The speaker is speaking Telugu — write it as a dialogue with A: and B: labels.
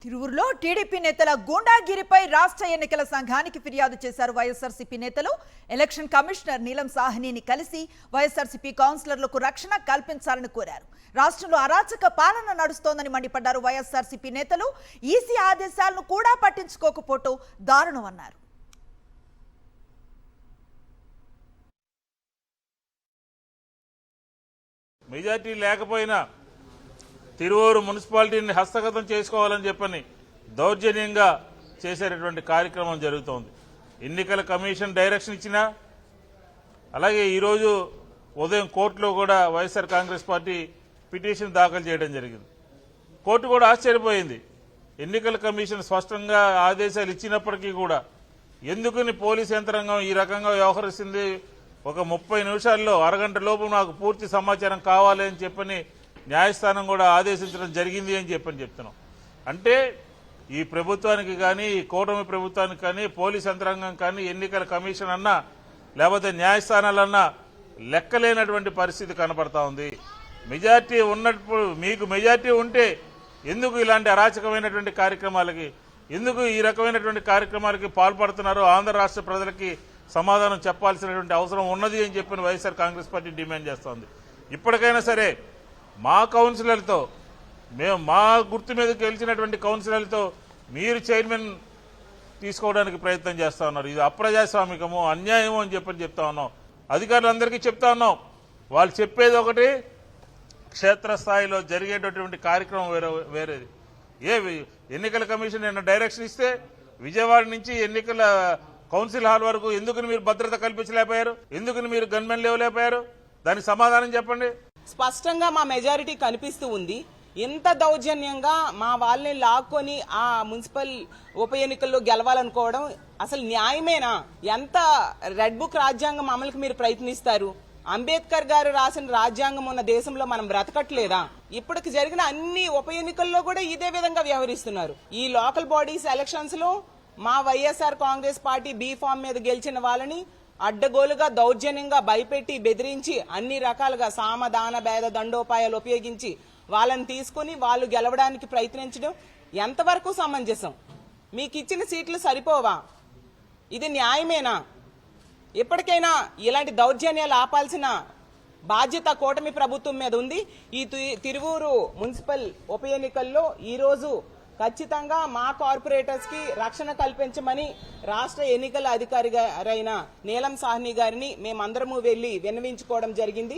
A: తిరువురులో టీడీపీ నేతల గూండాగిరిపై రాష్ట్ర ఎన్నికల సంఘానికి ఫిర్యాదు చేశారు వైఎస్ఆర్సీపీ నేతలు. ఎలక్షన్ కమిషనర్ నీలం సాహ్నిని కలిసి వైఎస్ఆర్సీపీ కౌన్సిలర్లకు రక్షణ కల్పించాలని కోరారు. రాష్ట్రంలో అరాచక పాలన నడుస్తోందని మండిపడ్డారు వైఎస్ఆర్సీపీ నేతలు. ఈసీ ఆదేశాలను కూడా పట్టించుకోకపోవటం దారుణమన్నారు.
B: మెజార్టీ లేకపోయినా తిరువూరు మున్సిపాలిటీని హస్తగతం చేసుకోవాలని చెప్పని దౌర్జన్యంగా చేసేటటువంటి కార్యక్రమం జరుగుతోంది. ఎన్నికల కమిషన్ డైరెక్షన్ ఇచ్చినా, అలాగే ఈరోజు ఉదయం కోర్టులో కూడా వైఎస్ఆర్ కాంగ్రెస్ పార్టీ పిటిషన్ దాఖలు చేయడం జరిగింది. కోర్టు కూడా ఆశ్చర్యపోయింది. ఎన్నికల కమిషన్ స్పష్టంగా ఆదేశాలు ఇచ్చినప్పటికీ కూడా ఎందుకని పోలీస్ యంత్రాంగం ఈ రకంగా వ్యవహరిస్తుంది, ఒక 30 నిమిషాల్లో అరగంట లోపు నాకు పూర్తి సమాచారం కావాలి అని చెప్పని న్యాయస్థానం కూడా ఆదేశించడం జరిగింది అని చెప్తున్నాం. అంటే ఈ ప్రభుత్వానికి కానీ, ఈ కూటమి ప్రభుత్వానికి కానీ, పోలీస్ యంత్రాంగం కానీ, ఎన్నికల కమిషన్ అన్నా లేకపోతే న్యాయస్థానాలన్నా లెక్కలేనటువంటి పరిస్థితి కనపడతా ఉంది. మెజార్టీ ఉన్నప్పుడు, మీకు మెజార్టీ ఉంటే ఎందుకు ఇలాంటి అరాచకమైనటువంటి కార్యక్రమాలకి, ఎందుకు ఈ రకమైనటువంటి కార్యక్రమాలకి పాల్పడుతున్నారో ఆంధ్ర రాష్ట్ర ప్రజలకి సమాధానం చెప్పాల్సినటువంటి అవసరం ఉన్నది అని చెప్పిన వైఎస్ఆర్ కాంగ్రెస్ పార్టీ డిమాండ్ చేస్తోంది. ఇప్పటికైనా సరే మా కౌన్సిలర్తో, మేము మా గుర్తు మీద గెలిచినటువంటి కౌన్సిలర్తో మీరు చైర్మన్ తీసుకోవడానికి ప్రయత్నం చేస్తా ఉన్నారు. ఇది అప్రజాస్వామికము, అన్యాయము అని చెప్తా ఉన్నాం. అధికారులందరికీ చెప్తా ఉన్నాం. వాళ్ళు చెప్పేది ఒకటి, క్షేత్రస్థాయిలో జరిగేటటువంటి కార్యక్రమం వేరేది. ఎన్నికల కమిషన్ నిన్న డైరెక్షన్ ఇస్తే విజయవాడ నుంచి ఎన్నికల కౌన్సిల్ హాల్ వరకు ఎందుకు మీరు భద్రత కల్పించలేకపోయారు, ఎందుకు మీరు గన్మెన్ లేవలేకపోయారు? దానికి సమాధానం చెప్పండి.
C: స్పష్టంగా మా మెజారిటీ కనిపిస్తూ ఉంది. ఇంత దౌర్జన్యంగా మా వాళ్ళని లాక్కొని ఆ మున్సిపల్ ఉప ఎన్నికల్లో గెలవాలనుకోవడం అసలు న్యాయమేనా? ఎంత రెడ్ బుక్ రాజ్యాంగం అమలుకి మీరు ప్రయత్నిస్తారు? అంబేద్కర్ గారు రాసిన రాజ్యాంగం ఉన్న దేశంలో మనం బ్రతకట్లేదా? ఇప్పటికి జరిగిన అన్ని ఉప ఎన్నికల్లో కూడా ఇదే విధంగా వ్యవహరిస్తున్నారు. ఈ లోకల్ బాడీస్ ఎలక్షన్స్ లో మా YSR Congress party B form మీద గెలిచిన వాళ్ళని అడ్డగోలుగా దౌర్జన్యంగా భయపెట్టి బెదిరించి అన్ని రకాలుగా సామదాన భేద దండోపాయాలు ఉపయోగించి వాళ్ళని తీసుకుని వాళ్ళు గెలవడానికి ప్రయత్నించడం ఎంతవరకు సమంజసం? మీకు ఇచ్చిన సీట్లు సరిపోవా? ఇది న్యాయమేనా? ఇప్పటికైనా ఇలాంటి దౌర్జన్యాలు ఆపాల్సిన బాధ్యత కూటమి ప్రభుత్వం మీద ఉంది. ఈ తిరువూరు మున్సిపల్ ఉప ఎన్నికల్లో ఈరోజు ఖచ్చితంగా మా కార్పొరేటర్స్ కి రక్షణ కల్పించమని రాష్ట్ర ఎన్నికల అధికారి గారైన నీలం సాహ్ని గారిని మేమందరము వెళ్లి విన్నవించుకోవడం జరిగింది.